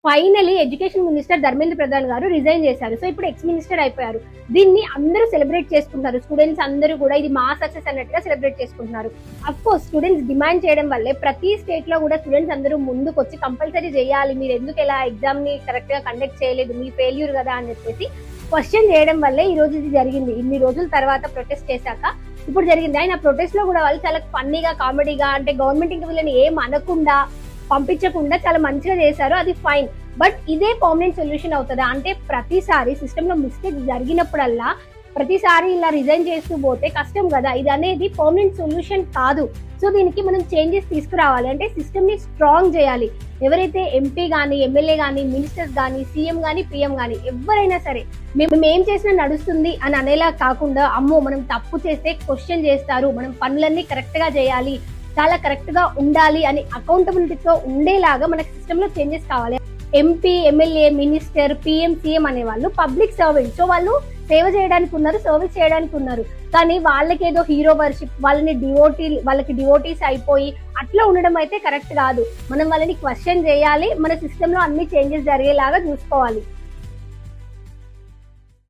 Finally education minister Dharmendra Pradhan గారు resign చేశారు. So ఇప్పుడు ఎక్స్ మినిస్టర్ అయిపోయారు. దీన్ని అందరూ సెలబ్రేట్ చేసుకుంటున్నారు. స్టూడెంట్స్ అందరూ కూడా ఇది మా సక్సెస్ అన్నట్టుగా సెలబ్రేట్ చేసుకుంటున్నారు. అఫ్ కోర్స్ స్టూడెంట్స్ డిమాండ్ చేయడం వల్లే ప్రతి స్టేట్ లో కూడా స్టూడెంట్స్ అందరూ ముందుకు వచ్చి కంపల్సరీ చేయాలి, మీరు ఎందుకు ఇలా ఎగ్జామ్ ని కరెక్ట్ గా కండక్ట్ చేయలేదు, మీ ఫెయిల్యూర్ కదా అని చెప్పేసి క్వశ్చన్ చేయడం వల్లే ఈ రోజు ఇది జరిగింది. ఇన్ని రోజుల తర్వాత ప్రొటెస్ట్ చేశాక ఇప్పుడు జరిగింది. ఆయన ప్రొటెస్ట్ లో కూడా వాళ్ళు చాలా ఫన్నీగా, కామెడీగా, అంటే గవర్నమెంట్ ఇంకా వీళ్ళని ఏం అనకుండా పంపించకుండా చాలా మంచిగా చేశారు. అది ఫైన్. బట్ ఇదే పర్మనెంట్ సొల్యూషన్ అవుతుందా అంటే ప్రతిసారి సిస్టమ్ లో మిస్టేక్ జరిగినప్పుడల్లా ప్రతిసారి ఇలా రిజైన్ చేస్తూ పోతే కష్టం కదా. ఇది అనేది పర్మనెంట్ సొల్యూషన్ కాదు. సో దీనికి మనం చేంజెస్ తీసుకురావాలి. అంటే సిస్టమ్ ని స్ట్రాంగ్ చేయాలి. ఎవరైతే ఎంపీ గానీ, ఎమ్మెల్యే గానీ, మినిస్టర్స్ గానీ, సీఎం గానీ, పిఎం గానీ ఎవరైనా సరే మేము ఏం చేసినా నడుస్తుంది అని అనేలా కాకుండా, అమ్మో మనం తప్పు చేస్తే క్వశ్చన్ చేస్తారు, మనం పనులన్నీ కరెక్ట్ గా చేయాలి, చాలా కరెక్ట్ గా ఉండాలి అని అకౌంటబిలిటీతో ఉండేలాగా మనకి సిస్టమ్ లో చేంజెస్ కావాలి. MP, MLA, minister, PM, CM అనే వాళ్ళు పబ్లిక్ సర్వెంట్. సో వాళ్ళు సేవ చేయడానికి ఉన్నారు, సర్వీస్ చేయడానికి ఉన్నారు. కానీ వాళ్ళకేదో హీరో వర్షిప్, వాళ్ళకి డివోటీస్ అయిపోయి అట్లా ఉండడం అయితే కరెక్ట్ కాదు. మనం వాళ్ళని క్వశ్చన్ చేయాలి, మన సిస్టమ్ లో అన్ని చేంజెస్ జరిగేలాగా చూసుకోవాలి.